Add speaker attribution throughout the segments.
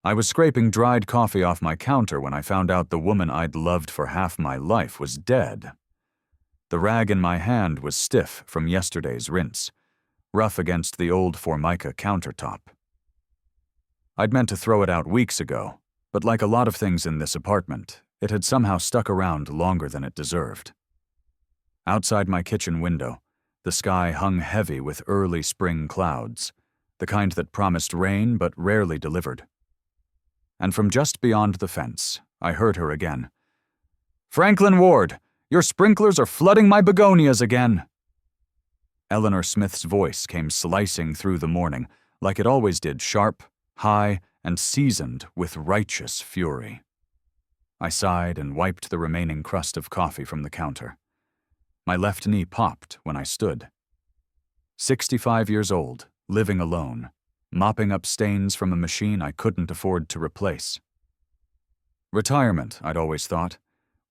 Speaker 1: I was scraping dried coffee off my counter when I found out the woman I'd loved for half my life was dead. The rag in my hand was stiff from yesterday's rinse, rough against the old Formica countertop. I'd meant to throw it out weeks ago, but like a lot of things in this apartment, it had somehow stuck around longer than it deserved. Outside my kitchen window, the sky hung heavy with early spring clouds, the kind that promised rain but rarely delivered. And from just beyond the fence, I heard her again. "Franklin Ward, your sprinklers are flooding my begonias again." Eleanor Smith's voice came slicing through the morning, like it always did, sharp, high, and seasoned with righteous fury. I sighed and wiped the remaining crust of coffee from the counter. My left knee popped when I stood. 65 years old, living alone, mopping up stains from a machine I couldn't afford to replace. Retirement, I'd always thought,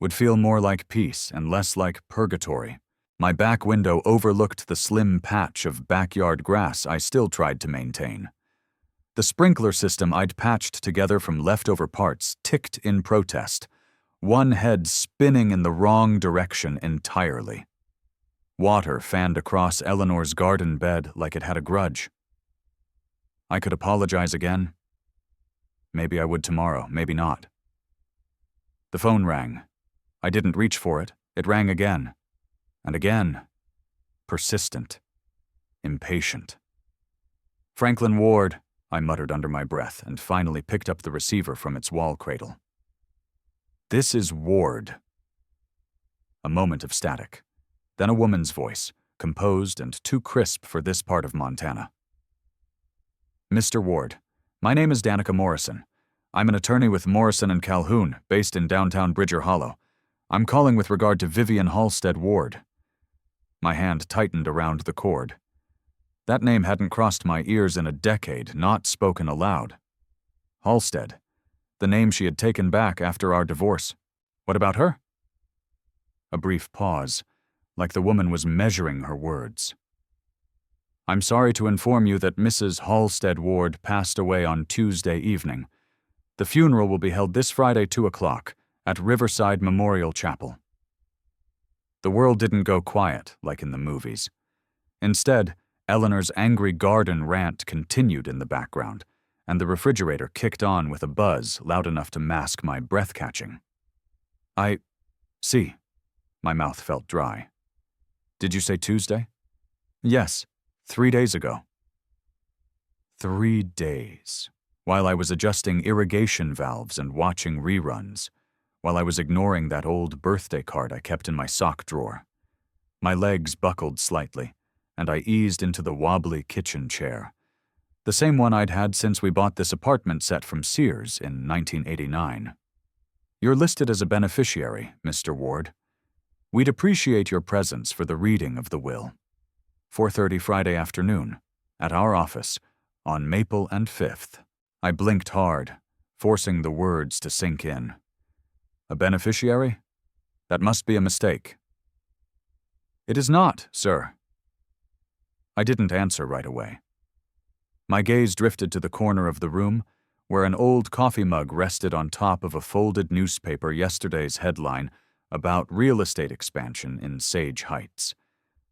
Speaker 1: would feel more like peace and less like purgatory. My back window overlooked the slim patch of backyard grass I still tried to maintain. The sprinkler system I'd patched together from leftover parts ticked in protest, one head spinning in the wrong direction entirely. Water fanned across Eleanor's garden bed like it had a grudge. I could apologize again. Maybe I would tomorrow, maybe not. The phone rang. I didn't reach for it. It rang again. And again. Persistent. Impatient. "Franklin Ward," I muttered under my breath and finally picked up the receiver from its wall cradle. "This is Ward." A moment of static. Then a woman's voice, composed and too crisp for this part of Montana. "Mr. Ward, my name is Danica Morrison. I'm an attorney with Morrison and Calhoun, based in downtown Bridger Hollow. I'm calling with regard to Vivian Halstead Ward." My hand tightened around the cord. That name hadn't crossed my ears in a decade, not spoken aloud. Halstead, the name she had taken back after our divorce. What about her? A brief pause, like the woman was measuring her words. "I'm sorry to inform you that Mrs. Halstead Ward passed away on Tuesday evening. The funeral will be held this Friday 2 o'clock at Riverside Memorial Chapel." The world didn't go quiet like in the movies. Instead, Eleanor's angry garden rant continued in the background, and the refrigerator kicked on with a buzz loud enough to mask my breath catching. "I see." My mouth felt dry. "Did you say Tuesday?" "Yes, 3 days ago." 3 days. While I was adjusting irrigation valves and watching reruns, while I was ignoring that old birthday card I kept in my sock drawer. My legs buckled slightly, and I eased into the wobbly kitchen chair, the same one I'd had since we bought this apartment set from Sears in 1989. "You're listed as a beneficiary, Mr. Ward. We'd appreciate your presence for the reading of the will. 4:30 Friday afternoon, at our office, on Maple and 5th. I blinked hard, forcing the words to sink in. "A beneficiary? That must be a mistake." "It is not, sir." I didn't answer right away. My gaze drifted to the corner of the room, where an old coffee mug rested on top of a folded newspaper yesterday's headline about real estate expansion in Sage Heights,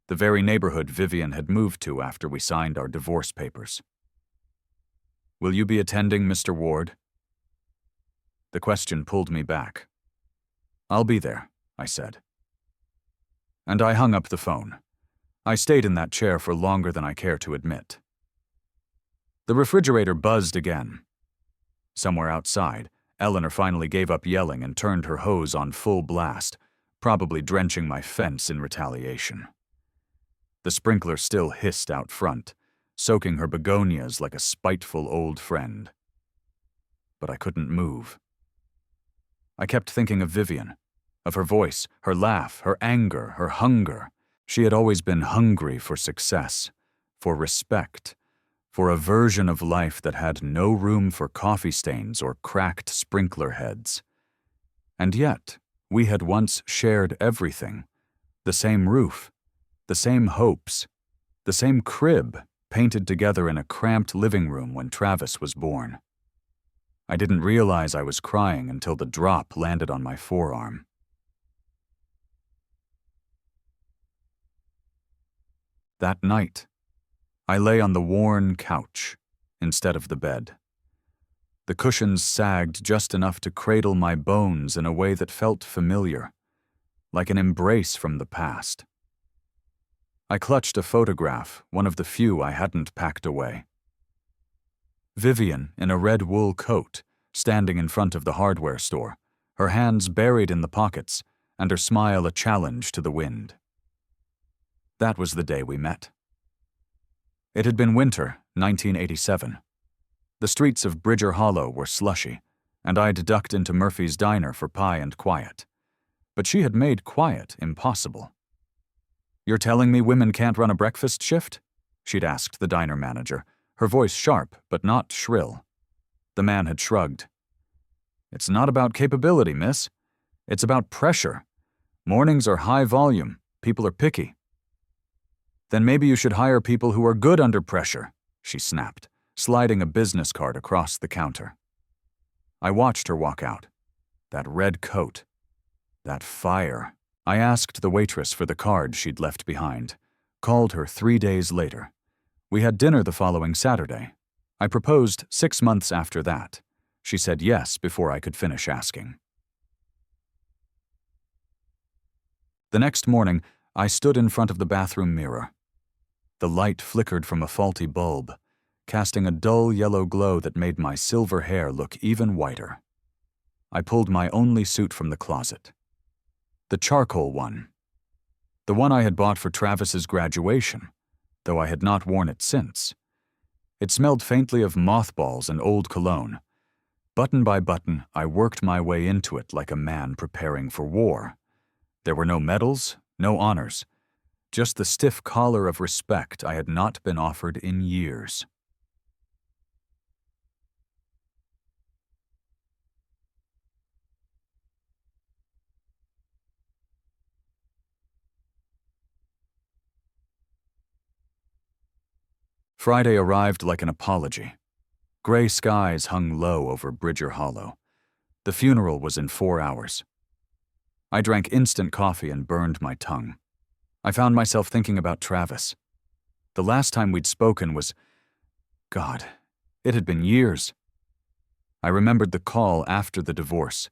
Speaker 1: the very neighborhood Vivian had moved to after we signed our divorce papers. "Will you be attending, Mr. Ward?" The question pulled me back. "I'll be there," I said. And I hung up the phone. I stayed in that chair for longer than I care to admit. The refrigerator buzzed again. Somewhere outside, Eleanor finally gave up yelling and turned her hose on full blast, probably drenching my fence in retaliation. The sprinkler still hissed out front, soaking her begonias like a spiteful old friend. But I couldn't move. I kept thinking of Vivian, of her voice, her laugh, her anger, her hunger. She had always been hungry for success, for respect, for a version of life that had no room for coffee stains or cracked sprinkler heads. And yet, we had once shared everything, the same roof, the same hopes, the same crib painted together in a cramped living room when Travis was born. I didn't realize I was crying until the drop landed on my forearm. That night, I lay on the worn couch instead of the bed. The cushions sagged just enough to cradle my bones in a way that felt familiar, like an embrace from the past. I clutched a photograph, one of the few I hadn't packed away. Vivian, in a red wool coat, standing in front of the hardware store, her hands buried in the pockets, and her smile a challenge to the wind. That was the day we met. It had been winter, 1987. The streets of Bridger Hollow were slushy, and I'd ducked into Murphy's diner for pie and quiet. But she had made quiet impossible. "You're telling me women can't run a breakfast shift?" she'd asked the diner manager, her voice sharp but not shrill. The man had shrugged. "It's not about capability, miss. It's about pressure. Mornings are high volume. People are picky." "Then maybe you should hire people who are good under pressure," she snapped, sliding a business card across the counter. I watched her walk out. That red coat. That fire. I asked the waitress for the card she'd left behind. Called her 3 days later. We had dinner the following Saturday. I proposed 6 months after that. She said yes before I could finish asking. The next morning, I stood in front of the bathroom mirror. The light flickered from a faulty bulb, casting a dull yellow glow that made my silver hair look even whiter. I pulled my only suit from the closet. The charcoal one. The one I had bought for Travis's graduation, though I had not worn it since. It smelled faintly of mothballs and old cologne. Button by button, I worked my way into it like a man preparing for war. There were no medals, no honors, just the stiff collar of respect I had not been offered in years. Friday arrived like an apology. Gray skies hung low over Bridger Hollow. The funeral was in 4 hours. I drank instant coffee and burned my tongue. I found myself thinking about Travis. The last time we'd spoken was... God, it had been years. I remembered the call after the divorce,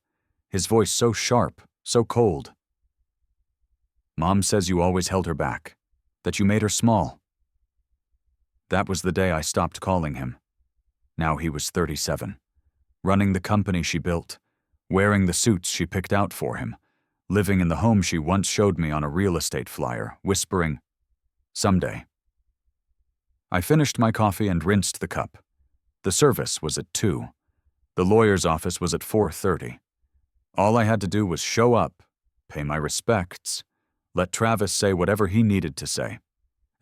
Speaker 1: his voice so sharp, so cold. "Mom says you always held her back, that you made her small." That was the day I stopped calling him. Now he was 37, running the company she built, wearing the suits she picked out for him, living in the home she once showed me on a real estate flyer, whispering, "Someday." I finished my coffee and rinsed the cup. The service was at 2. The lawyer's office was at 4:30. All I had to do was show up, pay my respects, let Travis say whatever he needed to say,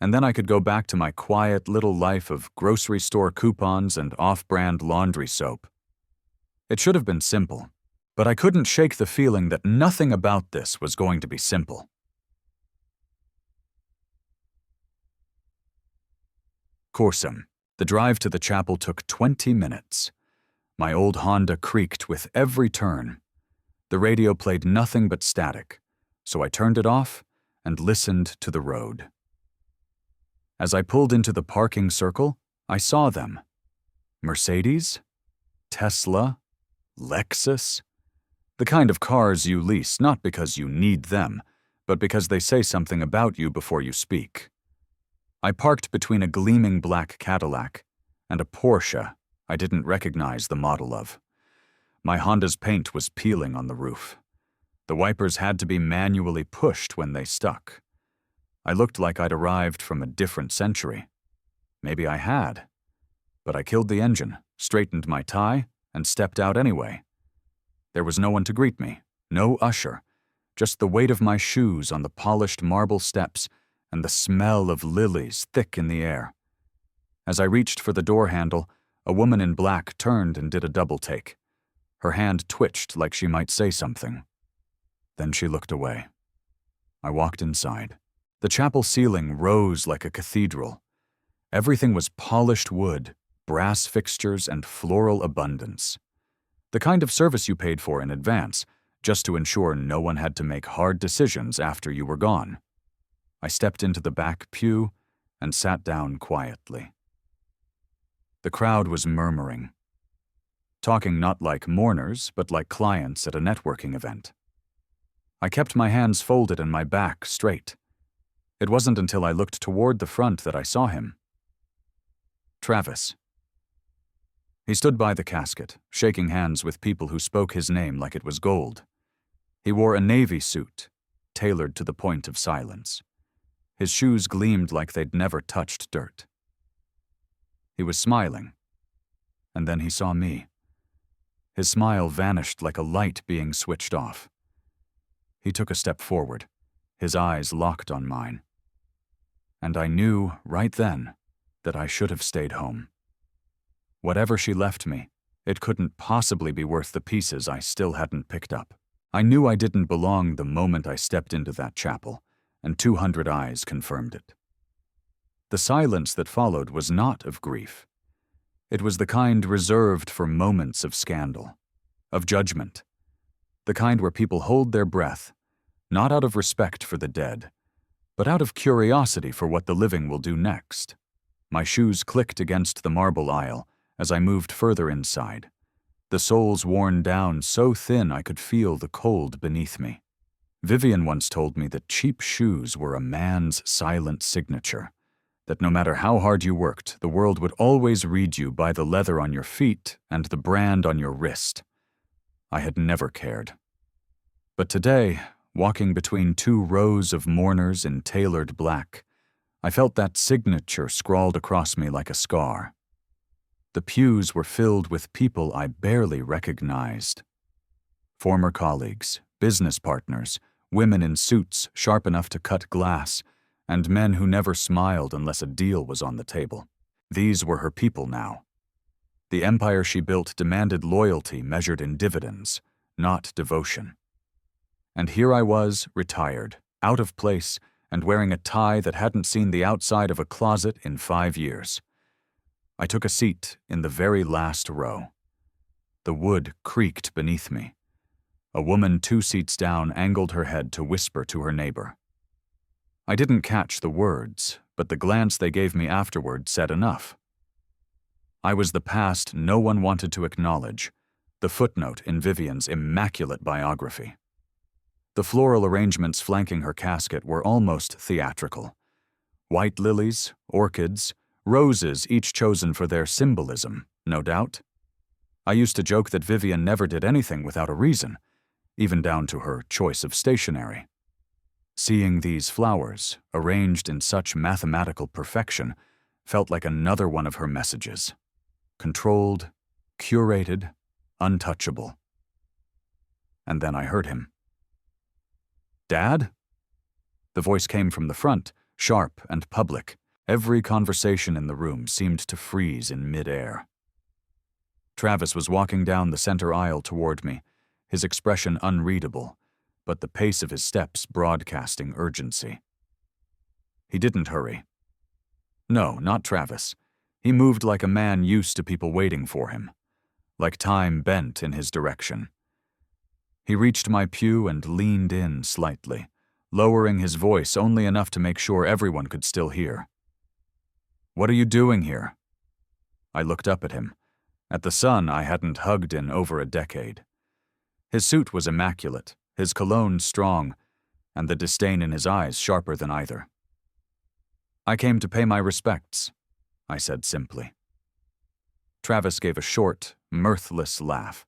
Speaker 1: and then I could go back to my quiet little life of grocery store coupons and off-brand laundry soap. It should have been simple, but I couldn't shake the feeling that nothing about this was going to be simple. Corsum. The drive to the chapel took 20 minutes. My old Honda creaked with every turn. The radio played nothing but static, so I turned it off and listened to the road. As I pulled into the parking circle, I saw them. Mercedes? Tesla? Lexus? The kind of cars you lease not because you need them, but because they say something about you before you speak. I parked between a gleaming black Cadillac and a Porsche I didn't recognize the model of. My Honda's paint was peeling on the roof. The wipers had to be manually pushed when they stuck. I looked like I'd arrived from a different century. Maybe I had. But I killed the engine, straightened my tie, and stepped out anyway. There was no one to greet me, no usher, just the weight of my shoes on the polished marble steps and the smell of lilies thick in the air. As I reached for the door handle, a woman in black turned and did a double take. Her hand twitched like she might say something. Then she looked away. I walked inside. The chapel ceiling rose like a cathedral. Everything was polished wood, brass fixtures, and floral abundance. The kind of service you paid for in advance, just to ensure no one had to make hard decisions after you were gone. I stepped into the back pew and sat down quietly. The crowd was murmuring, talking not like mourners, but like clients at a networking event. I kept my hands folded and my back straight. It wasn't until I looked toward the front that I saw him. Travis. He stood by the casket, shaking hands with people who spoke his name like it was gold. He wore a navy suit, tailored to the point of silence. His shoes gleamed like they'd never touched dirt. He was smiling, and then he saw me. His smile vanished like a light being switched off. He took a step forward, his eyes locked on mine. And I knew, right then, that I should have stayed home. Whatever she left me, it couldn't possibly be worth the pieces I still hadn't picked up. I knew I didn't belong the moment I stepped into that chapel, and 200 eyes confirmed it. The silence that followed was not of grief. It was the kind reserved for moments of scandal, of judgment, the kind where people hold their breath, not out of respect for the dead, but out of curiosity for what the living will do next. My shoes clicked against the marble aisle as I moved further inside, the soles worn down so thin I could feel the cold beneath me. Vivian once told me that cheap shoes were a man's silent signature, that no matter how hard you worked, the world would always read you by the leather on your feet and the brand on your wrist. I had never cared. But today, walking between 2 rows of mourners in tailored black, I felt that signature scrawled across me like a scar. The pews were filled with people I barely recognized. Former colleagues, business partners, women in suits sharp enough to cut glass, and men who never smiled unless a deal was on the table. These were her people now. The empire she built demanded loyalty measured in dividends, not devotion. And here I was, retired, out of place, and wearing a tie that hadn't seen the outside of a closet in 5 years. I took a seat in the very last row. The wood creaked beneath me. A woman 2 seats down angled her head to whisper to her neighbor. I didn't catch the words, but the glance they gave me afterward said enough. I was the past no one wanted to acknowledge, the footnote in Vivian's immaculate biography. The floral arrangements flanking her casket were almost theatrical. White lilies, orchids, roses, each chosen for their symbolism, no doubt. I used to joke that Vivian never did anything without a reason, even down to her choice of stationery. Seeing these flowers, arranged in such mathematical perfection, felt like another one of her messages. Controlled, curated, untouchable. And then I heard him. "Dad?" The voice came from the front, sharp and public. Every conversation in the room seemed to freeze in mid-air. Travis was walking down the center aisle toward me, his expression unreadable, but the pace of his steps broadcasting urgency. He didn't hurry. No, not Travis. He moved like a man used to people waiting for him, like time bent in his direction. He reached my pew and leaned in slightly, lowering his voice only enough to make sure everyone could still hear. "What are you doing here?" I looked up at him, at the son I hadn't hugged in over a decade. His suit was immaculate, his cologne strong, and the disdain in his eyes sharper than either. "I came to pay my respects," I said simply. Travis gave a short, mirthless laugh.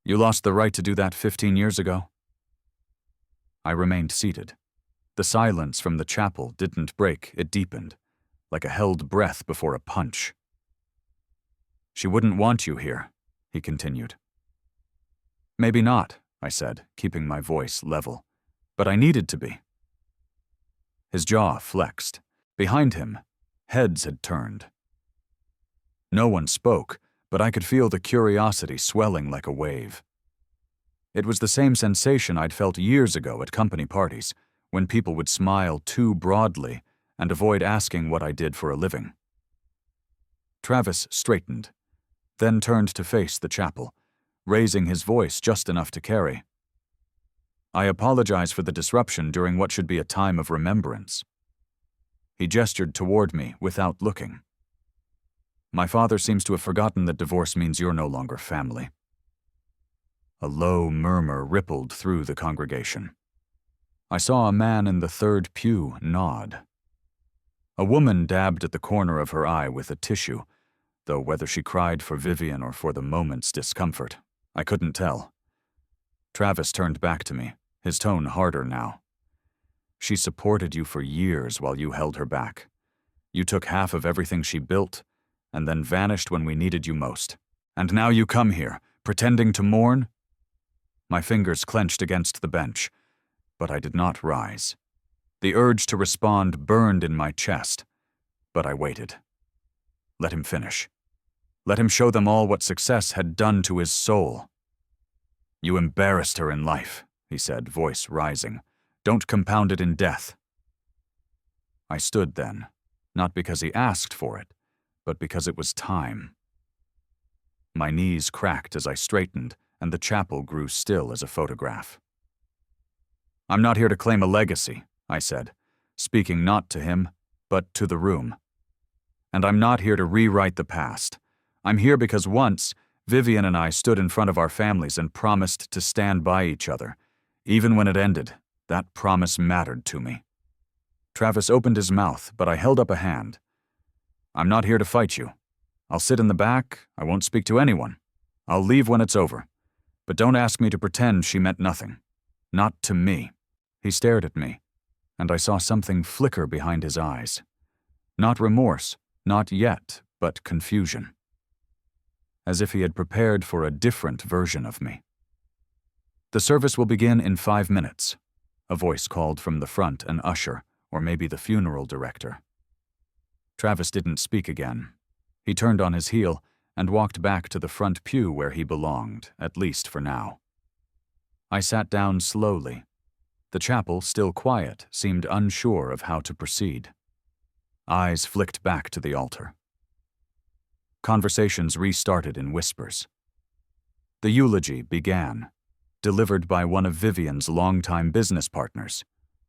Speaker 1: "You lost the right to do that 15 years ago?" I remained seated. The silence from the chapel didn't break, it deepened, like a held breath before a punch. "She wouldn't want you here," he continued. "Maybe not," I said, keeping my voice level. "But I needed to be." His jaw flexed. Behind him, heads had turned. No one spoke, but I could feel the curiosity swelling like a wave. It was the same sensation I'd felt years ago at company parties, when people would smile too broadly and avoid asking what I did for a living. Travis straightened, then turned to face the chapel, raising his voice just enough to carry. "I apologize for the disruption during what should be a time of remembrance." He gestured toward me without looking. "My father seems to have forgotten that divorce means you're no longer family." A low murmur rippled through the congregation. I saw a man in the third pew nod. A woman dabbed at the corner of her eye with a tissue, though whether she cried for Vivian or for the moment's discomfort, I couldn't tell. Travis turned back to me, his tone harder now. "She supported you for years while you held her back. You took half of everything she built, and then vanished when we needed you most. And now you come here, pretending to mourn?" My fingers clenched against the bench, but I did not rise. The urge to respond burned in my chest, but I waited. Let him finish. Let him show them all what success had done to his soul. "You embarrassed her in life," he said, voice rising. "Don't compound it in death." I stood then, not because he asked for it, but because it was time. My knees cracked as I straightened, and the chapel grew still as a photograph. "I'm not here to claim a legacy," I said, speaking not to him, but to the room. "And I'm not here to rewrite the past. I'm here because once, Vivian and I stood in front of our families and promised to stand by each other. Even when it ended, that promise mattered to me." Travis opened his mouth, but I held up a hand. "I'm not here to fight you. I'll sit in the back, I won't speak to anyone. I'll leave when it's over. But don't ask me to pretend she meant nothing. Not to me." He stared at me, and I saw something flicker behind his eyes. Not remorse, not yet, but confusion. As if he had prepared for a different version of me. "The service will begin in 5 minutes, a voice called from the front, an usher, or maybe the funeral director. Travis didn't speak again. He turned on his heel and walked back to the front pew where he belonged, at least for now. I sat down slowly. The chapel, still quiet, seemed unsure of how to proceed. Eyes flicked back to the altar. Conversations restarted in whispers. The eulogy began, delivered by one of Vivian's longtime business partners.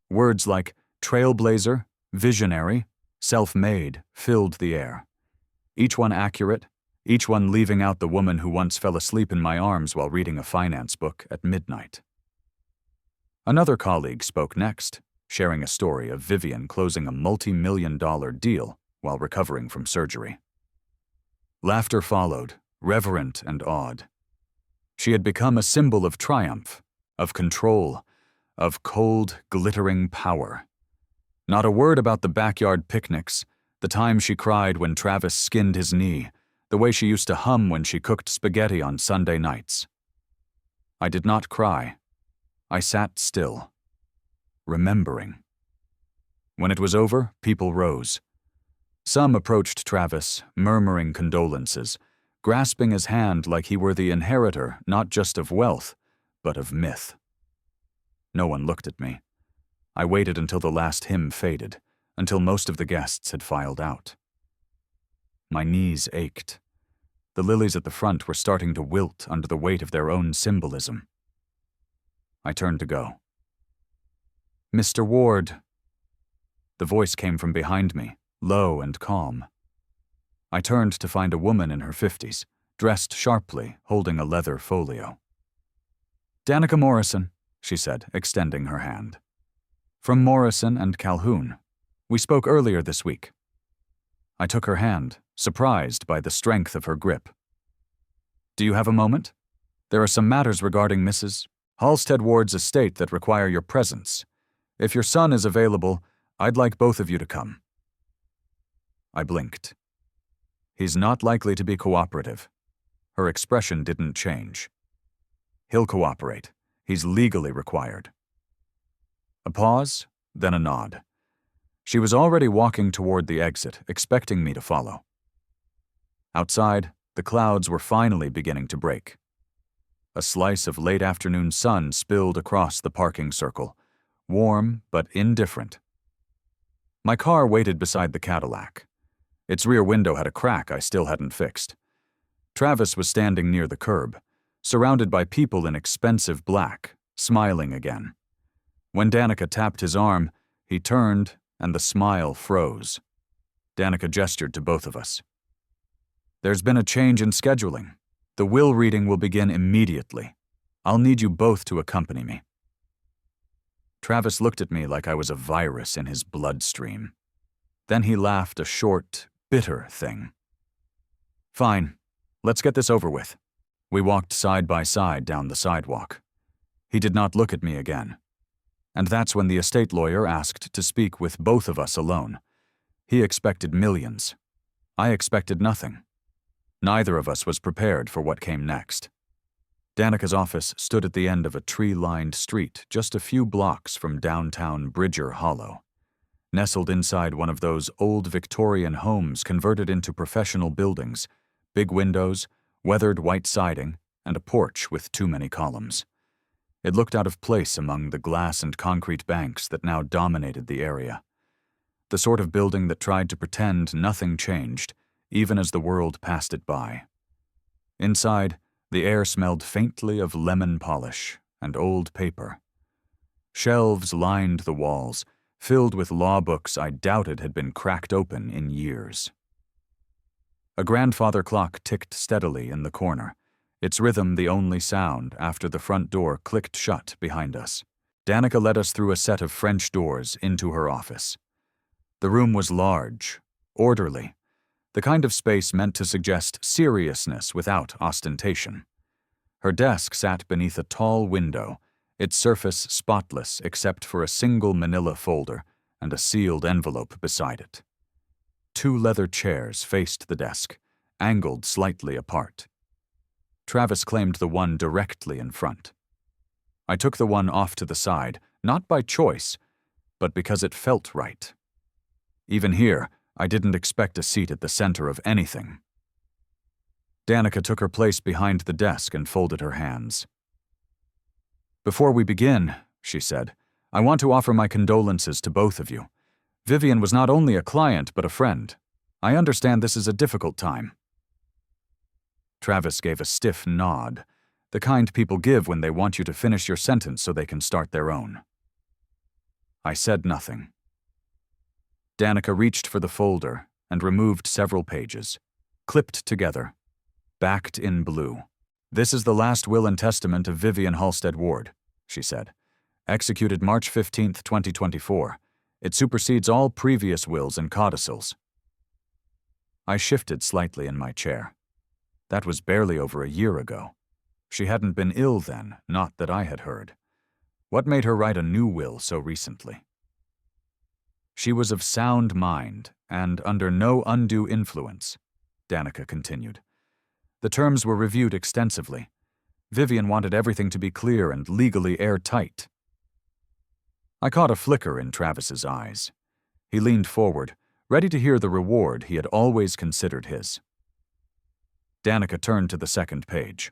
Speaker 1: Words like trailblazer, visionary, self-made filled the air. Each one accurate, each one leaving out the woman who once fell asleep in my arms while reading a finance book at midnight. Another colleague spoke next, sharing a story of Vivian closing a multi-million-dollar deal while recovering from surgery. Laughter followed, reverent and awed. She had become a symbol of triumph, of control, of cold, glittering power. Not a word about the backyard picnics, the time she cried when Travis skinned his knee, the way she used to hum when she cooked spaghetti on Sunday nights. I did not cry. I sat still, remembering. When it was over, people rose. Some approached Travis, murmuring condolences, grasping his hand like he were the inheritor not just of wealth, but of myth. No one looked at me. I waited until the last hymn faded, until most of the guests had filed out. My knees ached. The lilies at the front were starting to wilt under the weight of their own symbolism. I turned to go. "Mr. Ward." The voice came from behind me, low and calm. I turned to find a woman in her 50s, dressed sharply, holding a leather folio. "Danica Morrison," she said, extending her hand. "From Morrison and Calhoun. We spoke earlier this week." I took her hand, surprised by the strength of her grip. "Do you have a moment? There are some matters regarding Mrs. Halstead Ward's estate that require your presence. If your son is available, I'd like both of you to come." I blinked. He's not likely to be cooperative. Her expression didn't change. He'll cooperate. He's legally required. A pause, then a nod. She was already walking toward the exit, expecting me to follow. Outside, the clouds were finally beginning to break. A slice of late afternoon sun spilled across the parking circle, warm but indifferent. My car waited beside the Cadillac. Its rear window had a crack I still hadn't fixed. Travis was standing near the curb, surrounded by people in expensive black, smiling again. When Danica tapped his arm, he turned and the smile froze. Danica gestured to both of us. "There's been a change in scheduling. The will reading will begin immediately. I'll need you both to accompany me." Travis looked at me like I was a virus in his bloodstream. Then he laughed a short, bitter thing. "Fine, let's get this over with." We walked side by side down the sidewalk. He did not look at me again. And that's when the estate lawyer asked to speak with both of us alone. He expected millions. I expected nothing. Neither of us was prepared for what came next. Danica's office stood at the end of a tree-lined street just a few blocks from downtown Bridger Hollow. Nestled inside one of those old Victorian homes converted into professional buildings, big windows, weathered white siding, and a porch with too many columns. It looked out of place among the glass and concrete banks that now dominated the area. The sort of building that tried to pretend nothing changed, even as the world passed it by. Inside, the air smelled faintly of lemon polish and old paper. Shelves lined the walls, filled with law books I doubted had been cracked open in years. A grandfather clock ticked steadily in the corner, its rhythm the only sound after the front door clicked shut behind us. Danica led us through a set of French doors into her office. The room was large, orderly, the kind of space meant to suggest seriousness without ostentation. Her desk sat beneath a tall window, its surface spotless except for a single manila folder and a sealed envelope beside it. 2 leather chairs faced the desk, angled slightly apart. Travis claimed the one directly in front. I took the one off to the side, not by choice, but because it felt right. Even here, I didn't expect a seat at the center of anything. Danica took her place behind the desk and folded her hands. "Before we begin," she said, "I want to offer my condolences to both of you. Vivian was not only a client, but a friend. I understand this is a difficult time." Travis gave a stiff nod, the kind people give when they want you to finish your sentence so they can start their own. I said nothing. Danica reached for the folder and removed several pages, clipped together, backed in blue. "This is the last will and testament of Vivian Halstead Ward," she said. "Executed March 15, 2024. It supersedes all previous wills and codicils." I shifted slightly in my chair. That was barely over a year ago. She hadn't been ill then, not that I had heard. What made her write a new will so recently? "She was of sound mind and under no undue influence," Danica continued. "The terms were reviewed extensively. Vivian wanted everything to be clear and legally airtight." I caught a flicker in Travis's eyes. He leaned forward, ready to hear the reward he had always considered his. Danica turned to the second page.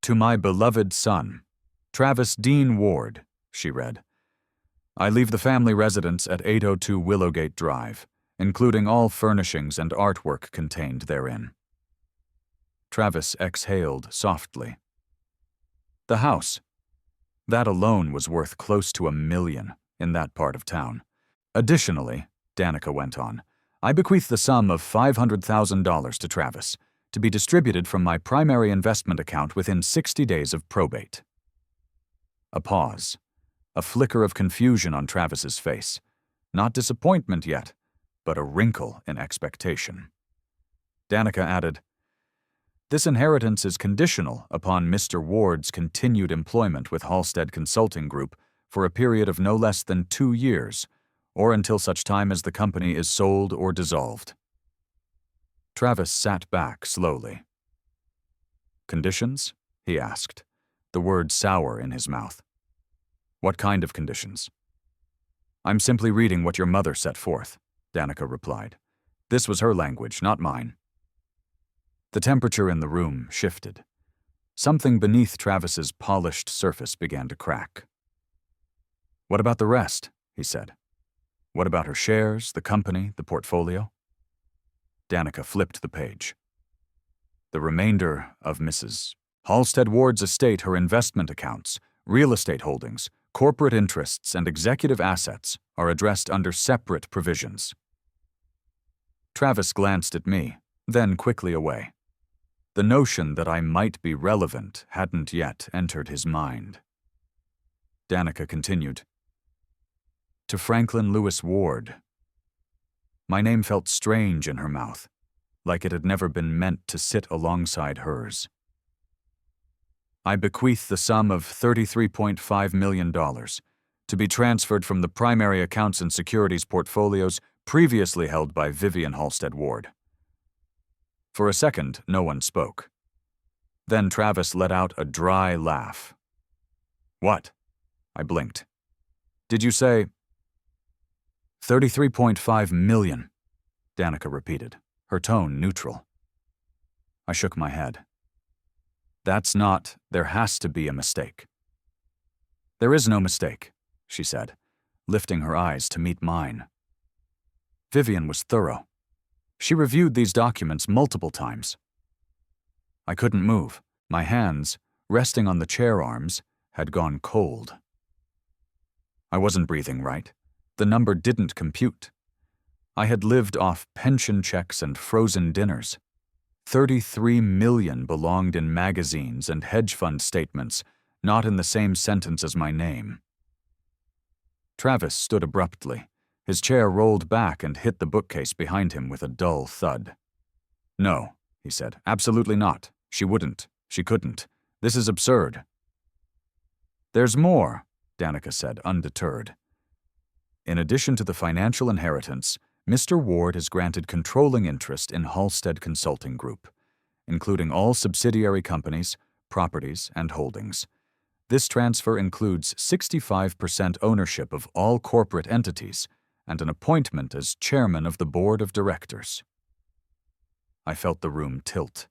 Speaker 1: "To my beloved son, Travis Dean Ward," she read. "I leave the family residence at 802 Willowgate Drive, including all furnishings and artwork contained therein." Travis exhaled softly. The house. That alone was worth close to $1 million in that part of town. "Additionally," Danica went on, "I bequeath the sum of $500,000 to Travis, to be distributed from my primary investment account within 60 days of probate." A pause. A flicker of confusion on Travis's face. Not disappointment yet, but a wrinkle in expectation. Danica added, "This inheritance is conditional upon Mr. Ward's continued employment with Halstead Consulting Group for a period of no less than 2 years, or until such time as the company is sold or dissolved." Travis sat back slowly. "Conditions?" he asked, the word sour in his mouth. "What kind of conditions?" "I'm simply reading what your mother set forth," Danica replied. "This was her language, not mine." The temperature in the room shifted. Something beneath Travis's polished surface began to crack. "What about the rest?" he said. "What about her shares, the company, the portfolio?" Danica flipped the page. The remainder of Mrs. Halstead Ward's estate, her investment accounts, real estate holdings, corporate interests, and executive assets are addressed under separate provisions. Travis glanced at me, then quickly away. The notion that I might be relevant hadn't yet entered his mind. Danica continued. To Franklin Lewis Ward. My name felt strange in her mouth, like it had never been meant to sit alongside hers. I bequeath the sum of $33.5 million to be transferred from the primary accounts and securities portfolios previously held by Vivian Halstead Ward. For a second, no one spoke. Then Travis let out a dry laugh. What? I blinked. Did you say? $33.5 million, Danica repeated, her tone neutral. I shook my head. That's not, there has to be a mistake. There is no mistake, she said, lifting her eyes to meet mine. Vivian was thorough. She reviewed these documents multiple times. I couldn't move. My hands, resting on the chair arms, had gone cold. I wasn't breathing right. The number didn't compute. I had lived off pension checks and frozen dinners. 33 million belonged in magazines and hedge fund statements, not in the same sentence as my name. Travis stood abruptly. His chair rolled back and hit the bookcase behind him with a dull thud. No, he said, absolutely not. She wouldn't. She couldn't. This is absurd. There's more, Danica said, undeterred. In addition to the financial inheritance, Mr. Ward has granted controlling interest in Halstead Consulting Group, including all subsidiary companies, properties, and holdings. This transfer includes 65% ownership of all corporate entities and an appointment as chairman of the board of directors. I felt the room tilt.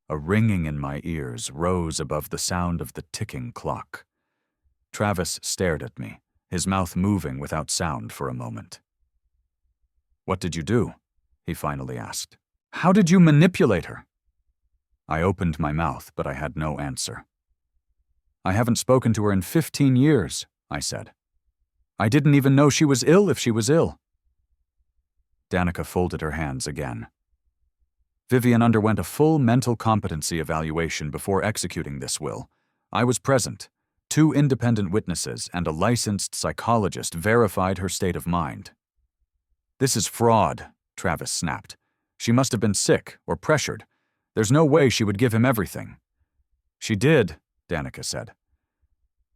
Speaker 1: A ringing in my ears rose above the sound of the ticking clock. Travis stared at me, his mouth moving without sound for a moment. What did you do? He finally asked. How did you manipulate her? I opened my mouth, but I had no answer. I haven't spoken to her in 15 years, I said. I didn't even know she was ill if she was ill. Danica folded her hands again. Vivian underwent a full mental competency evaluation before executing this will. I was present. 2 independent witnesses and a licensed psychologist verified her state of mind. This is fraud, Travis snapped. She must have been sick or pressured. There's no way she would give him everything. She did, Danica said.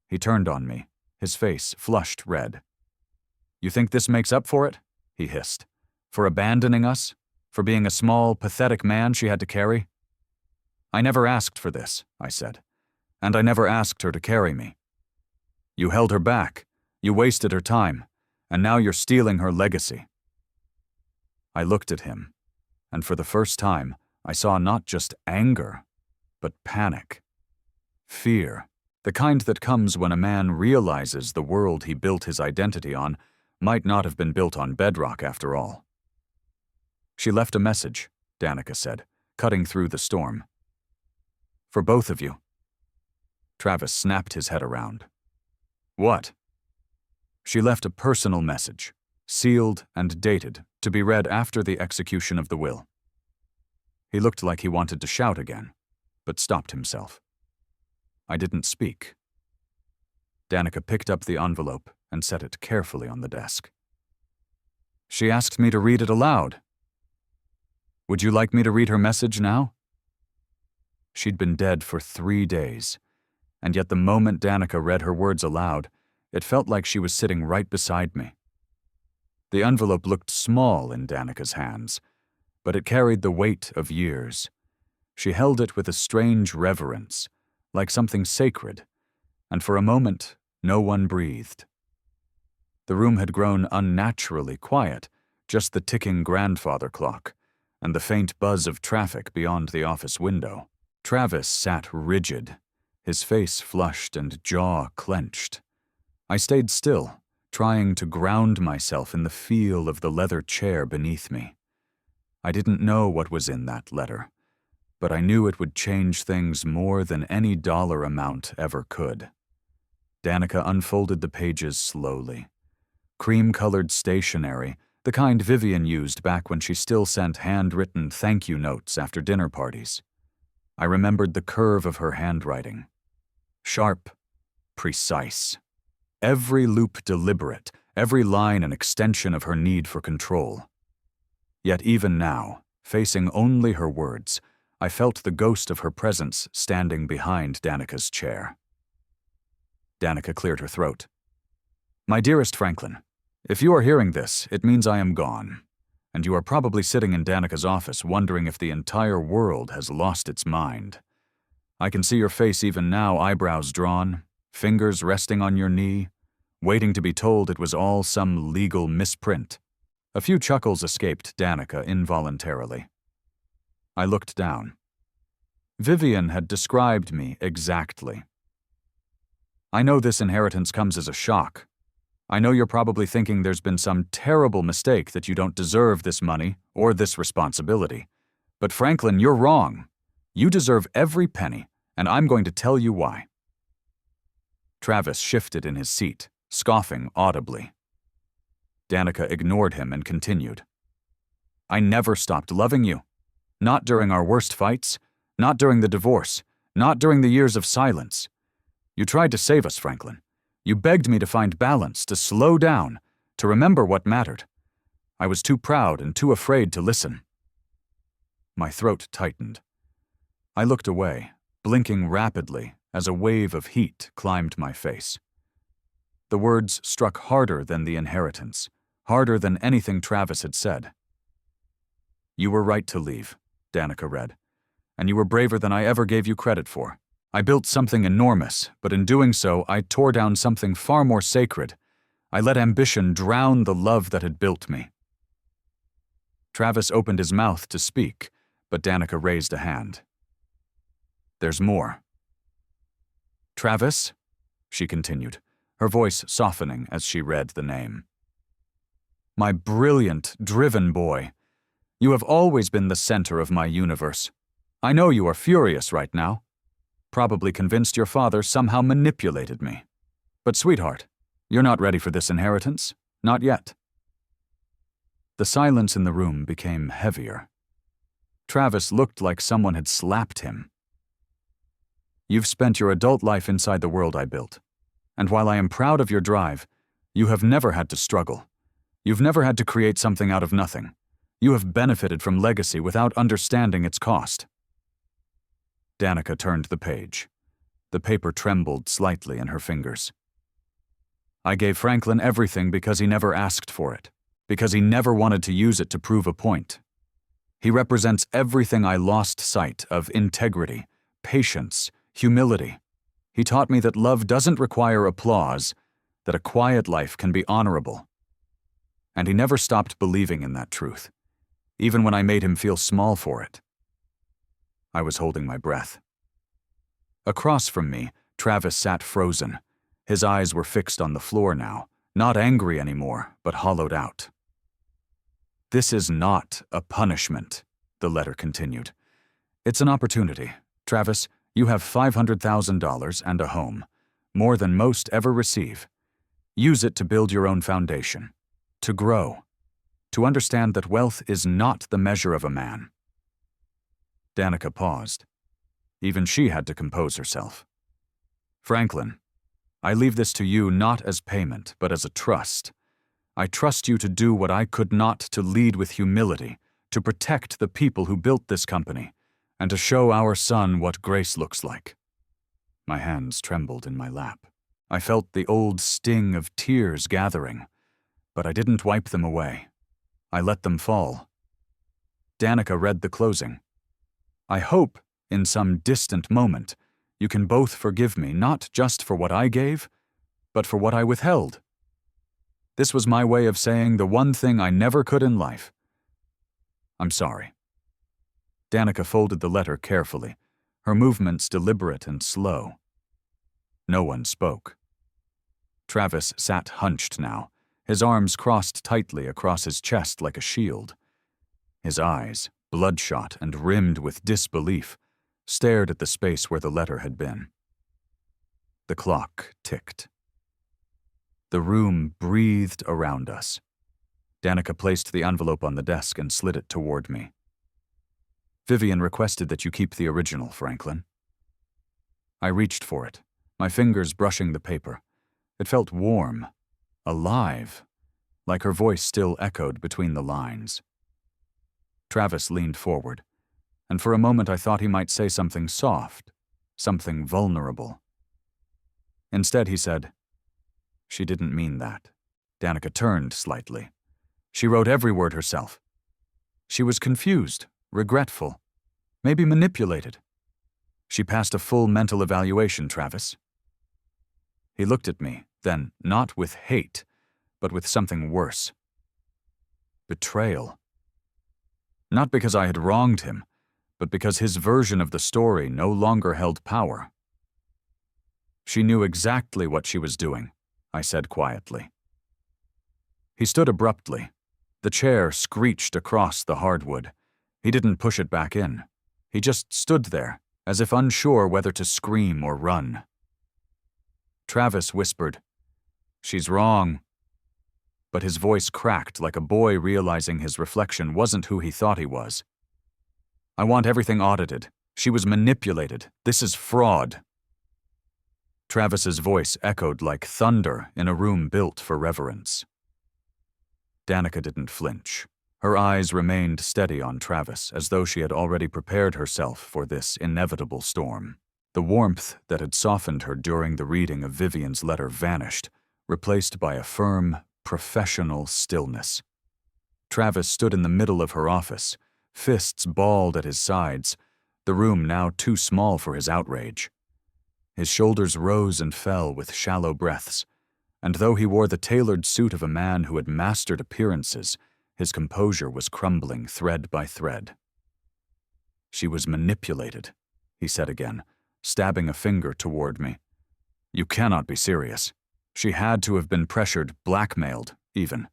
Speaker 1: He turned on me, his face flushed red. You think this makes up for it? He hissed. For abandoning us? For being a small, pathetic man she had to carry? I never asked for this, I said. And I never asked her to carry me. You held her back. You wasted her time. And now you're stealing her legacy. I looked at him, and for the first time, I saw not just anger, but panic. Fear, the kind that comes when a man realizes the world he built his identity on might not have been built on bedrock after all. She left a message, Danica said, cutting through the storm. For both of you. Travis snapped his head around. What? She left a personal message, sealed and dated, to be read after the execution of the will. He looked like he wanted to shout again, but stopped himself. I didn't speak. Danica picked up the envelope and set it carefully on the desk. She asked me to read it aloud. Would you like me to read her message now? She'd been dead for 3 days, and yet the moment Danica read her words aloud, it felt like she was sitting right beside me. The envelope looked small in Danica's hands, but it carried the weight of years. She held it with a strange reverence, like something sacred, and for a moment, no one breathed. The room had grown unnaturally quiet, just the ticking grandfather clock, and the faint buzz of traffic beyond the office window. Travis sat rigid, his face flushed and jaw clenched. I stayed still, trying to ground myself in the feel of the leather chair beneath me. I didn't know what was in that letter, but I knew it would change things more than any dollar amount ever could. Danica unfolded the pages slowly. Cream-colored stationery, the kind Vivian used back when she still sent handwritten thank-you notes after dinner parties. I remembered the curve of her handwriting. Sharp, precise. Every loop deliberate, every line an extension of her need for control. Yet even now, facing only her words, I felt the ghost of her presence standing behind Danica's chair. Danica cleared her throat. My dearest Franklin, if you are hearing this, it means I am gone, and you are probably sitting in Danica's office wondering if the entire world has lost its mind. I can see your face even now, eyebrows drawn, fingers resting on your knee, waiting to be told it was all some legal misprint. A few chuckles escaped Danica involuntarily. I looked down. Vivian had described me exactly. I know this inheritance comes as a shock. I know you're probably thinking there's been some terrible mistake that you don't deserve this money or this responsibility. But Franklin, you're wrong. You deserve every penny, and I'm going to tell you why. Travis shifted in his seat, scoffing audibly. Danica ignored him and continued. I never stopped loving you. Not during our worst fights, not during the divorce, not during the years of silence. You tried to save us, Franklin. You begged me to find balance, to slow down, to remember what mattered. I was too proud and too afraid to listen. My throat tightened. I looked away, blinking rapidly as a wave of heat climbed my face. The words struck harder than the inheritance, harder than anything Travis had said. You were right to leave, Danica read, and you were braver than I ever gave you credit for. I built something enormous, but in doing so, I tore down something far more sacred. I let ambition drown the love that had built me. Travis opened his mouth to speak, but Danica raised a hand. There's more. Travis, she continued, her voice softening as she read the name. My brilliant, driven boy. You have always been the center of my universe. I know you are furious right now. Probably convinced your father somehow manipulated me. But sweetheart, you're not ready for this inheritance. Not yet. The silence in the room became heavier. Travis looked like someone had slapped him. You've spent your adult life inside the world I built. And while I am proud of your drive, you have never had to struggle. You've never had to create something out of nothing. You have benefited from legacy without understanding its cost. Danica turned the page. The paper trembled slightly in her fingers. I gave Franklin everything because he never asked for it, because he never wanted to use it to prove a point. He represents everything I lost sight of: integrity, patience, humility. He taught me that love doesn't require applause, that a quiet life can be honorable. And he never stopped believing in that truth, even when I made him feel small for it. I was holding my breath. Across from me, Travis sat frozen. His eyes were fixed on the floor now, not angry anymore, but hollowed out. This is not a punishment, the letter continued. It's an opportunity. Travis, you have $500,000 and a home, more than most ever receive. Use it to build your own foundation, to grow, to understand that wealth is not the measure of a man. Danica paused. Even she had to compose herself. Franklin, I leave this to you not as payment, but as a trust. I trust you to do what I could not, to lead with humility, to protect the people who built this company, and to show our son what grace looks like. My hands trembled in my lap. I felt the old sting of tears gathering, but I didn't wipe them away. I let them fall. Danica read the closing. I hope, in some distant moment, you can both forgive me not just for what I gave, but for what I withheld. This was my way of saying the one thing I never could in life. I'm sorry. Danica folded the letter carefully, her movements deliberate and slow. No one spoke. Travis sat hunched now, his arms crossed tightly across his chest like a shield. His eyes, bloodshot and rimmed with disbelief, stared at the space where the letter had been. The clock ticked. The room breathed around us. Danica placed the envelope on the desk and slid it toward me. "Vivian requested that you keep the original, Franklin." I reached for it, my fingers brushing the paper. It felt warm, alive, like her voice still echoed between the lines. Travis leaned forward, and for a moment I thought he might say something soft, something vulnerable. Instead he said, "She didn't mean that." Danica turned slightly. She wrote every word herself. She was confused, regretful, maybe manipulated. She passed a full mental evaluation, Travis. He looked at me, then not with hate, but with something worse. Betrayal. Not because I had wronged him, but because his version of the story no longer held power. "She knew exactly what she was doing," I said quietly. He stood abruptly. The chair screeched across the hardwood. He didn't push it back in. He just stood there, as if unsure whether to scream or run. Travis whispered, "She's wrong." But his voice cracked like a boy realizing his reflection wasn't who he thought he was. "I want everything audited. She was manipulated. This is fraud." Travis's voice echoed like thunder in a room built for reverence. Danica didn't flinch. Her eyes remained steady on Travis, as though she had already prepared herself for this inevitable storm. The warmth that had softened her during the reading of Vivian's letter vanished, replaced by a firm, professional stillness. Travis stood in the middle of her office, fists balled at his sides, the room now too small for his outrage. His shoulders rose and fell with shallow breaths, and though he wore the tailored suit of a man who had mastered appearances, his composure was crumbling thread by thread. "She was manipulated," he said again, stabbing a finger toward me. "You cannot be serious. She had to have been pressured, blackmailed, even.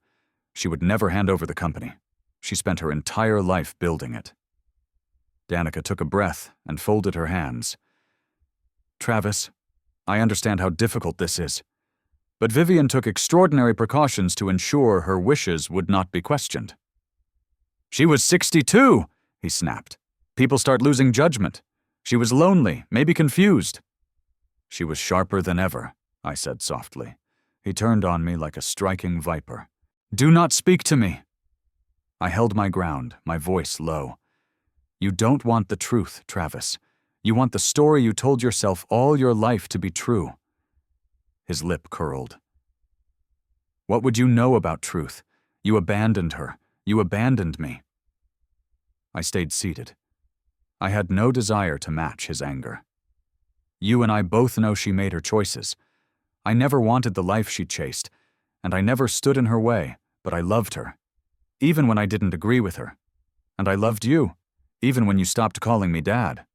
Speaker 1: She would never hand over the company. She spent her entire life building it." Danica took a breath and folded her hands. "Travis, I understand how difficult this is. But Vivian took extraordinary precautions to ensure her wishes would not be questioned." "She was 62, he snapped. "People start losing judgment. She was lonely, maybe confused." "She was sharper than ever," I said softly. He turned on me like a striking viper. "Do not speak to me." I held my ground, my voice low. "You don't want the truth, Travis. You want the story you told yourself all your life to be true." His lip curled. "What would you know about truth? You abandoned her. You abandoned me." I stayed seated. I had no desire to match his anger. "You and I both know she made her choices. I never wanted the life she chased, and I never stood in her way, but I loved her, even when I didn't agree with her. And I loved you, even when you stopped calling me Dad."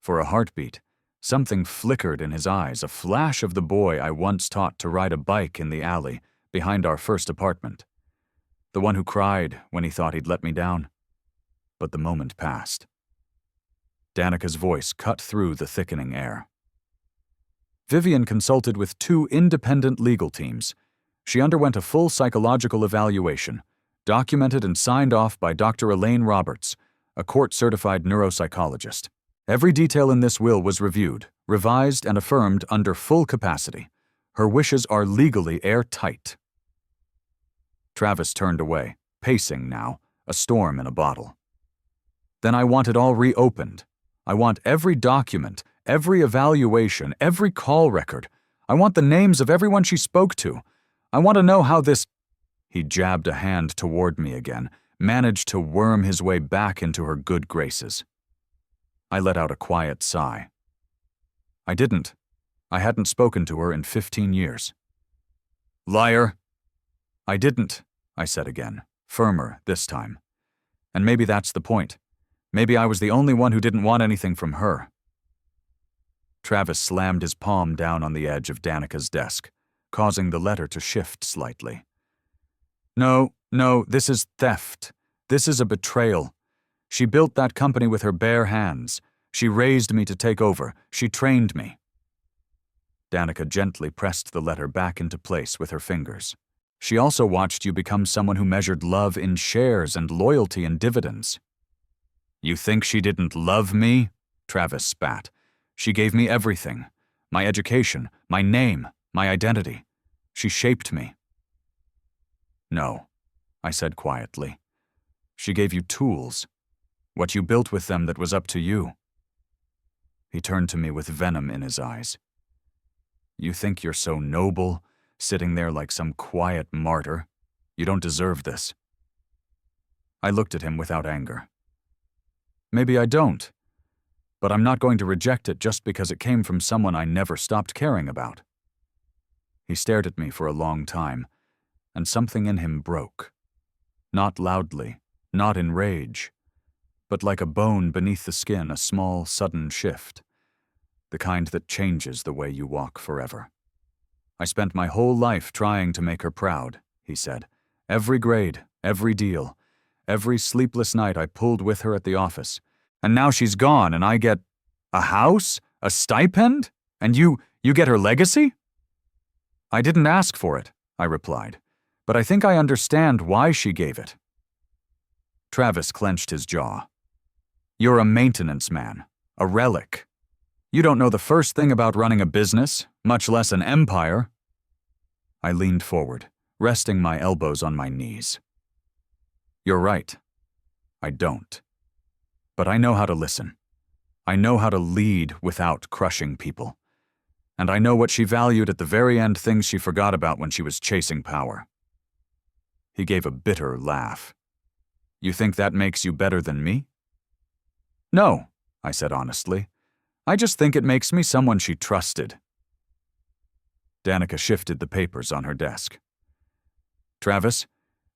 Speaker 1: For a heartbeat, something flickered in his eyes, a flash of the boy I once taught to ride a bike in the alley behind our first apartment. The one who cried when he thought he'd let me down. But the moment passed. Danica's voice cut through the thickening air. "Vivian consulted with 2 independent legal teams. She underwent a full psychological evaluation, documented and signed off by Dr. Elaine Roberts, a court-certified neuropsychologist. Every detail in this will was reviewed, revised, and affirmed under full capacity. Her wishes are legally airtight." Travis turned away, pacing now, a storm in a bottle. "Then I want it all reopened. I want every document, every evaluation, every call record. I want the names of everyone she spoke to. I want to know how this—" He jabbed a hand toward me again, managed to worm his way back into her good graces. I let out a quiet sigh. I didn't. I hadn't spoken to her in 15 years. "Liar!" "I didn't," I said again, firmer this time. And maybe that's the point. Maybe I was the only one who didn't want anything from her. Travis slammed his palm down on the edge of Danica's desk, causing the letter to shift slightly. No, this is theft. This is a betrayal. She built that company with her bare hands. She raised me to take over. She trained me. Danica gently pressed the letter back into place with her fingers. She also watched you become someone who measured love in shares and loyalty in dividends. You think she didn't love me? Travis spat. She gave me everything. My education, my name, my identity. She shaped me. No, I said quietly. She gave you tools. What you built with them that was up to you. He turned to me with venom in his eyes. You think you're so noble, sitting there like some quiet martyr? You don't deserve this. I looked at him without anger. Maybe I don't, but I'm not going to reject it just because it came from someone I never stopped caring about. He stared at me for a long time, and something in him broke. Not loudly, not in rage, but like a bone beneath the skin, a small, sudden shift, the kind that changes the way you walk forever. I spent my whole life trying to make her proud, he said. Every grade, every deal, every sleepless night I pulled with her at the office. And now she's gone and I get a house, a stipend, and you get her legacy? I didn't ask for it, I replied, but I think I understand why she gave it. Travis clenched his jaw. You're a maintenance man, a relic. You don't know the first thing about running a business, much less an empire. I leaned forward, resting my elbows on my knees. You're right. I don't. But I know how to listen. I know how to lead without crushing people. And I know what she valued at the very end, things she forgot about when she was chasing power. He gave a bitter laugh. You think that makes you better than me? No, I said honestly. I just think it makes me someone she trusted. Danica shifted the papers on her desk. Travis,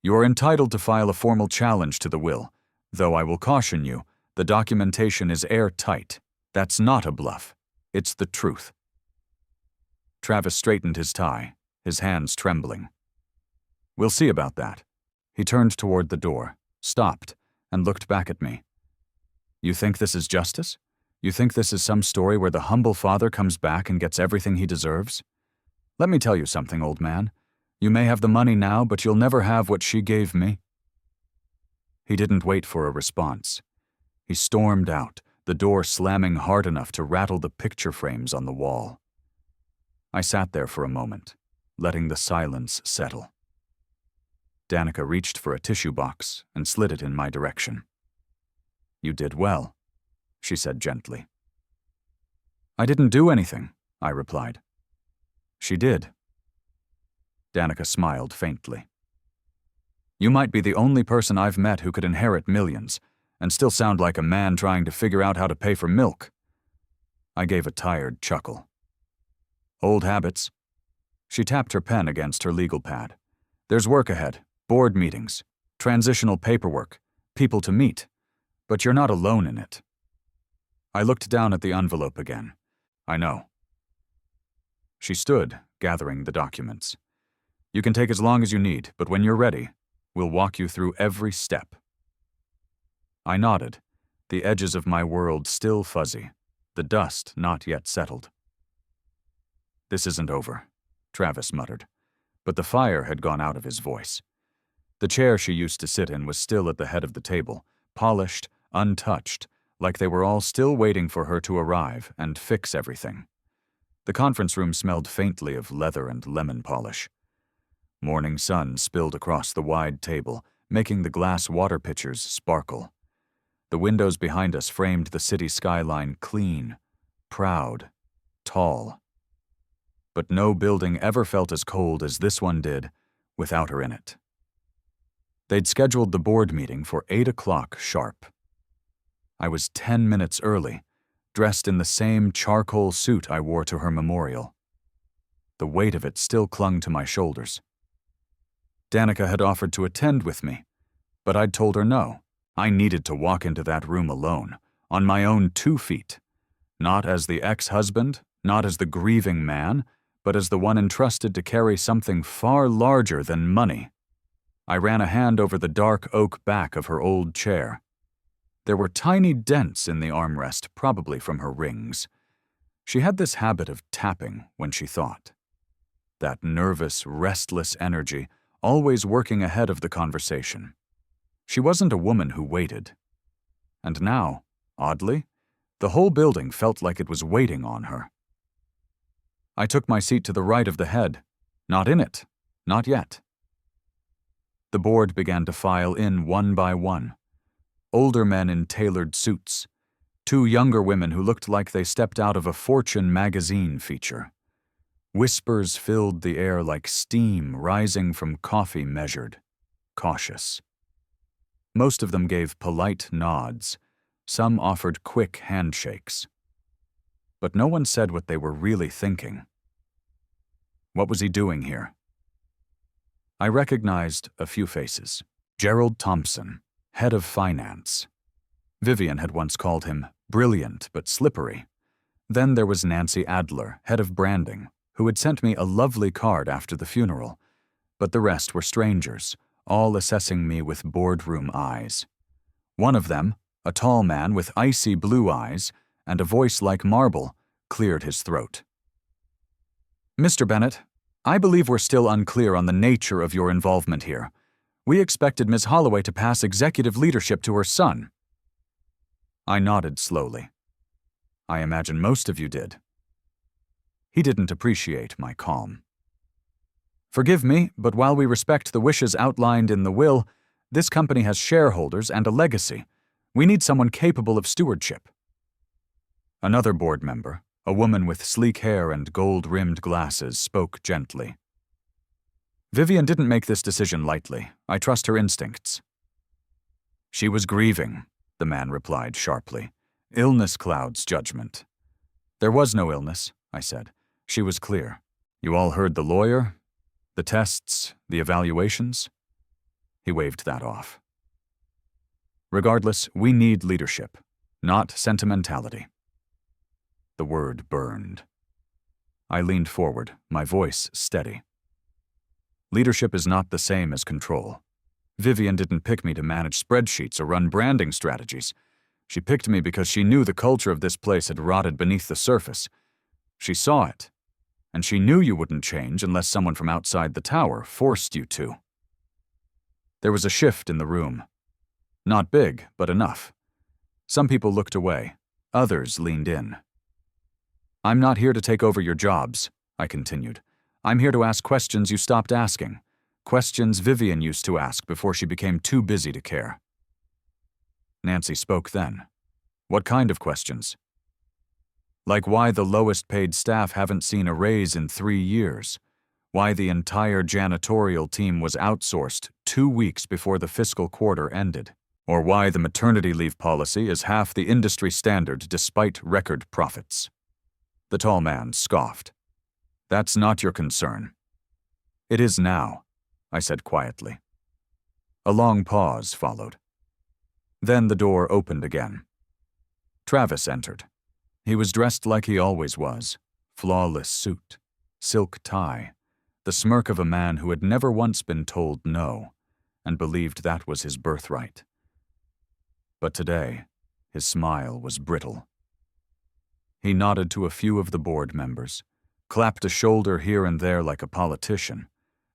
Speaker 1: you are entitled to file a formal challenge to the will, though I will caution you, the documentation is airtight. That's not a bluff. It's the truth. Travis straightened his tie, his hands trembling. We'll see about that. He turned toward the door, stopped, and looked back at me. You think this is justice? You think this is some story where the humble father comes back and gets everything he deserves? Let me tell you something, old man. You may have the money now, but you'll never have what she gave me. He didn't wait for a response. He stormed out, the door slamming hard enough to rattle the picture frames on the wall. I sat there for a moment, letting the silence settle. Danica reached for a tissue box and slid it in my direction. You did well, she said gently. I didn't do anything, I replied. She did. Danica smiled faintly. You might be the only person I've met who could inherit millions and still sound like a man trying to figure out how to pay for milk. I gave a tired chuckle. Old habits. She tapped her pen against her legal pad. There's work ahead, board meetings, transitional paperwork, people to meet, but you're not alone in it. I looked down at the envelope again. I know. She stood, gathering the documents. You can take as long as you need, but when you're ready, we'll walk you through every step. I nodded, the edges of my world still fuzzy, the dust not yet settled. This isn't over, Travis muttered, but the fire had gone out of his voice. The chair she used to sit in was still at the head of the table, polished, untouched, like they were all still waiting for her to arrive and fix everything. The conference room smelled faintly of leather and lemon polish. Morning sun spilled across the wide table, making the glass water pitchers sparkle. The windows behind us framed the city skyline clean, proud, tall. But no building ever felt as cold as this one did without her in it. They'd scheduled the board meeting for 8 o'clock sharp. I was 10 minutes early, dressed in the same charcoal suit I wore to her memorial. The weight of it still clung to my shoulders. Danica had offered to attend with me, but I'd told her no. I needed to walk into that room alone, on my own 2 feet, not as the ex-husband, not as the grieving man, but as the one entrusted to carry something far larger than money. I ran a hand over the dark oak back of her old chair. There were tiny dents in the armrest, probably from her rings. She had this habit of tapping when she thought. That nervous, restless energy, always working ahead of the conversation. She wasn't a woman who waited. And now, oddly, the whole building felt like it was waiting on her. I took my seat to the right of the head. Not in it. Not yet. The board began to file in one by one. Older men in tailored suits. 2 younger women who looked like they stepped out of a Fortune magazine feature. Whispers filled the air like steam rising from coffee measured, cautious. Most of them gave polite nods. Some offered quick handshakes. But no one said what they were really thinking. What was he doing here? I recognized a few faces. Gerald Thompson, head of finance. Vivian had once called him brilliant but slippery. Then there was Nancy Adler, head of branding, who had sent me a lovely card after the funeral. But the rest were strangers, all assessing me with boardroom eyes. One of them, a tall man with icy blue eyes and a voice like marble, cleared his throat. Mr. Bennett, I believe we're still unclear on the nature of your involvement here. We expected Ms. Holloway to pass executive leadership to her son. I nodded slowly. I imagine most of you did. He didn't appreciate my calm. Forgive me, but while we respect the wishes outlined in the will, this company has shareholders and a legacy. We need someone capable of stewardship. Another board member, a woman with sleek hair and gold-rimmed glasses, spoke gently. Vivian didn't make this decision lightly. I trust her instincts. She was grieving, the man replied sharply. Illness clouds judgment. There was no illness, I said. She was clear. You all heard the lawyer? The tests? The evaluations? He waved that off. Regardless, we need leadership, not sentimentality. The word burned. I leaned forward, my voice steady. Leadership is not the same as control. Vivian didn't pick me to manage spreadsheets or run branding strategies. She picked me because she knew the culture of this place had rotted beneath the surface. She saw it, and she knew you wouldn't change unless someone from outside the tower forced you to. There was a shift in the room. Not big, but enough. Some people looked away. Others leaned in. I'm not here to take over your jobs, I continued. I'm here to ask questions you stopped asking. Questions Vivian used to ask before she became too busy to care. Nancy spoke then. What kind of questions? Like why the lowest paid staff haven't seen a raise in 3 years. Why the entire janitorial team was outsourced 2 weeks before the fiscal quarter ended. Or why the maternity leave policy is half the industry standard despite record profits. The tall man scoffed. That's not your concern. It is now, I said quietly. A long pause followed. Then the door opened again. Travis entered. He was dressed like he always was. Flawless suit, silk tie, the smirk of a man who had never once been told no, and believed that was his birthright. But today, his smile was brittle. He nodded to a few of the board members, clapped a shoulder here and there like a politician,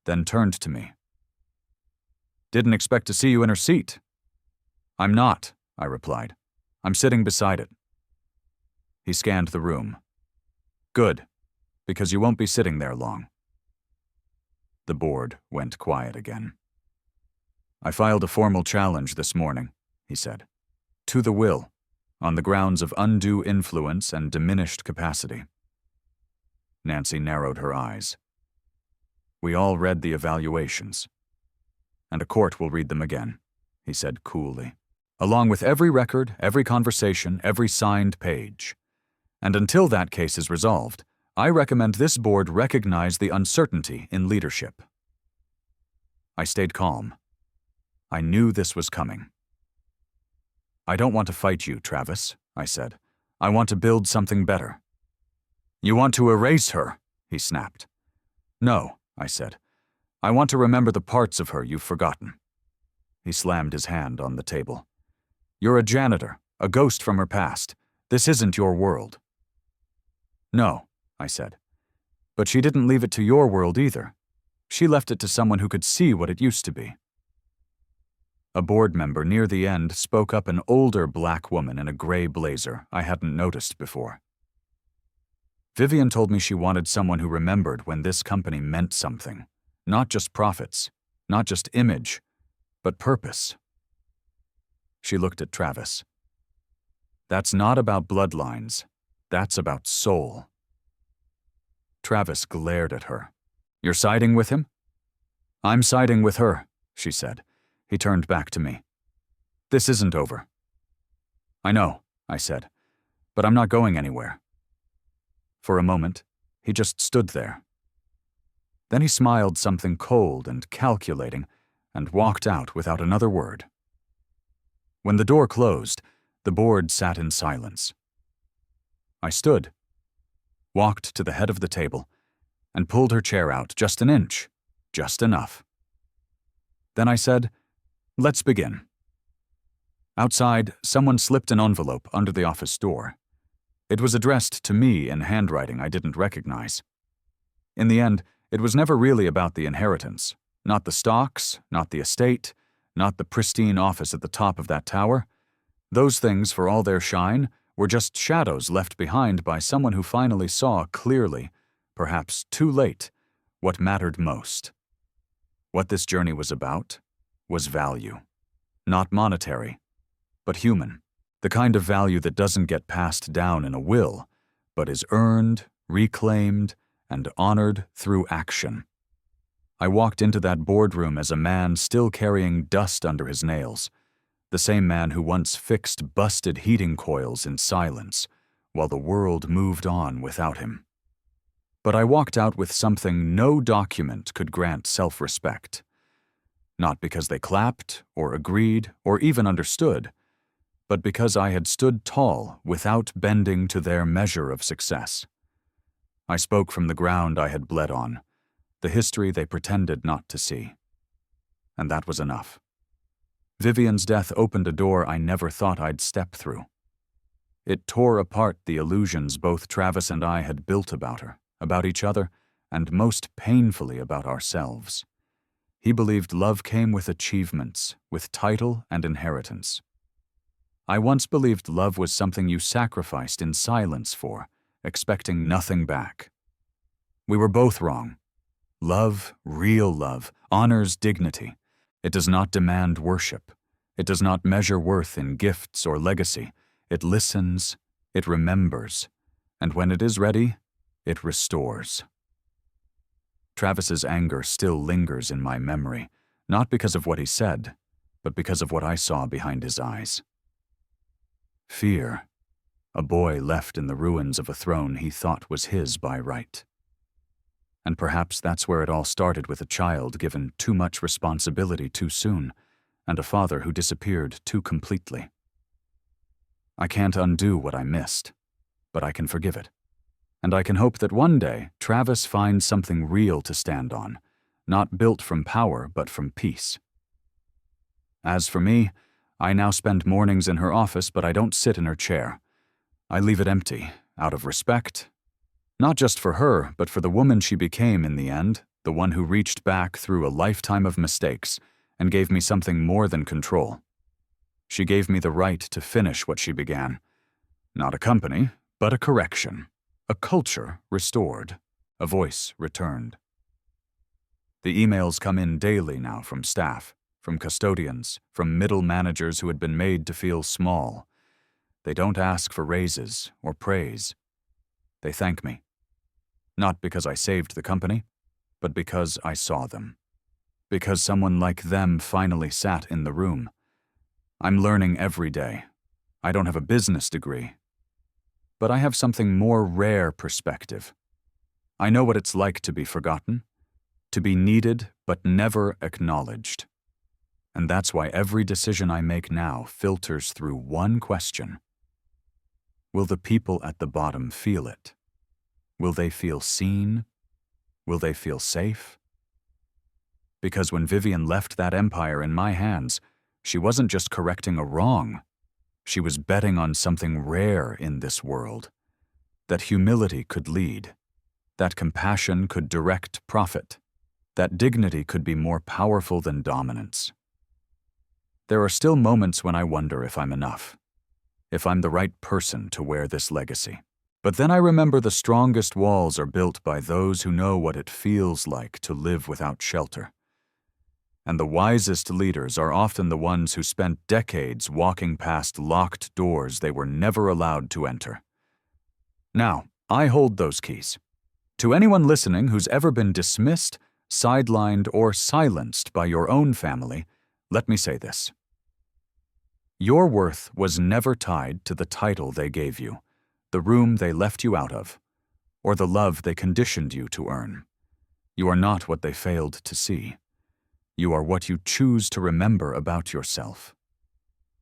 Speaker 1: then turned to me. Didn't expect to see you in her seat. I'm not, I replied. I'm sitting beside it. He scanned the room. Good, because you won't be sitting there long. The board went quiet again. I filed a formal challenge this morning, he said. To the will, on the grounds of undue influence and diminished capacity. Nancy narrowed her eyes. We all read the evaluations. And a court will read them again, he said coolly, along with every record, every conversation, every signed page. And until that case is resolved, I recommend this board recognize the uncertainty in leadership. I stayed calm. I knew this was coming. I don't want to fight you, Travis, I said. I want to build something better. You want to erase her, he snapped. No, I said. I want to remember the parts of her you've forgotten. He slammed his hand on the table. You're a janitor, a ghost from her past. This isn't your world." "No," I said. "But she didn't leave it to your world either. She left it to someone who could see what it used to be." A board member near the end spoke up, an older black woman in a gray blazer I hadn't noticed before. "Vivian told me she wanted someone who remembered when this company meant something. Not just profits, not just image, but purpose." She looked at Travis. "That's not about bloodlines. That's about soul." Travis glared at her. "You're siding with him?" "I'm siding with her," she said. He turned back to me. "This isn't over." "I know," I said, "but I'm not going anywhere." For a moment, he just stood there. Then he smiled something cold and calculating and walked out without another word. When the door closed, the board sat in silence. I stood, walked to the head of the table, and pulled her chair out just an inch, just enough. Then I said, "Let's begin." Outside, someone slipped an envelope under the office door. It was addressed to me in handwriting I didn't recognize. In the end, it was never really about the inheritance. Not the stocks, not the estate, not the pristine office at the top of that tower. Those things, for all their shine, were just shadows left behind by someone who finally saw clearly, perhaps too late, what mattered most. What this journey was about was value. Not monetary, but human. The kind of value that doesn't get passed down in a will, but is earned, reclaimed, and honored through action. I walked into that boardroom as a man still carrying dust under his nails, the same man who once fixed busted heating coils in silence, while the world moved on without him. But I walked out with something no document could grant self-respect. Not because they clapped, or agreed, or even understood, but because I had stood tall without bending to their measure of success. I spoke from the ground I had bled on, the history they pretended not to see. And that was enough. Vivian's death opened a door I never thought I'd step through. It tore apart the illusions both Travis and I had built about her, about each other, and most painfully about ourselves. He believed love came with achievements, with title and inheritance. I once believed love was something you sacrificed in silence for, expecting nothing back. We were both wrong. Love, real love, honors dignity. It does not demand worship. It does not measure worth in gifts or legacy. It listens, it remembers, and when it is ready, it restores. Travis's anger still lingers in my memory, not because of what he said, but because of what I saw behind his eyes. Fear, a boy left in the ruins of a throne he thought was his by right. And perhaps that's where it all started, with a child given too much responsibility too soon, and a father who disappeared too completely. I can't undo what I missed, but I can forgive it. And I can hope that one day Travis finds something real to stand on, not built from power but from peace. As for me, I now spend mornings in her office, but I don't sit in her chair. I leave it empty, out of respect. Not just for her, but for the woman she became in the end, the one who reached back through a lifetime of mistakes and gave me something more than control. She gave me the right to finish what she began. Not a company, but a correction. A culture restored. A voice returned. The emails come in daily now from staff, from custodians, from middle managers who had been made to feel small. They don't ask for raises or praise. They thank me. Not because I saved the company, but because I saw them. Because someone like them finally sat in the room. I'm learning every day. I don't have a business degree, but I have something more rare perspective. I know what it's like to be forgotten, to be needed but never acknowledged. And that's why every decision I make now filters through one question. Will the people at the bottom feel it? Will they feel seen? Will they feel safe? Because when Vivian left that empire in my hands, she wasn't just correcting a wrong, She was betting on something rare in this world, that humility could lead, that compassion could direct profit, that dignity could be more powerful than dominance. There are still moments when I wonder if I'm enough, if I'm the right person to wear this legacy. But then I remember the strongest walls are built by those who know what it feels like to live without shelter. And the wisest leaders are often the ones who spent decades walking past locked doors they were never allowed to enter. Now, I hold those keys. To anyone listening who's ever been dismissed, sidelined, or silenced by your own family, let me say this. Your worth was never tied to the title they gave you, the room they left you out of, or the love they conditioned you to earn. You are not what they failed to see. You are what you choose to remember about yourself.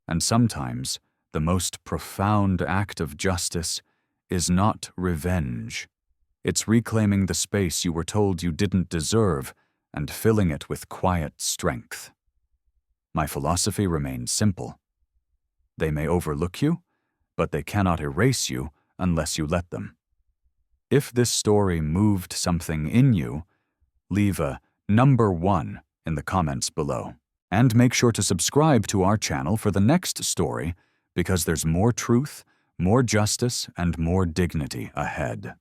Speaker 1: And sometimes, the most profound act of justice is not revenge. It's reclaiming the space you were told you didn't deserve and filling it with quiet strength. My philosophy remains simple. They may overlook you, but they cannot erase you unless you let them. If this story moved something in you, leave a number 1 in the comments below. And make sure to subscribe to our channel for the next story, because there's more truth, more justice, and more dignity ahead.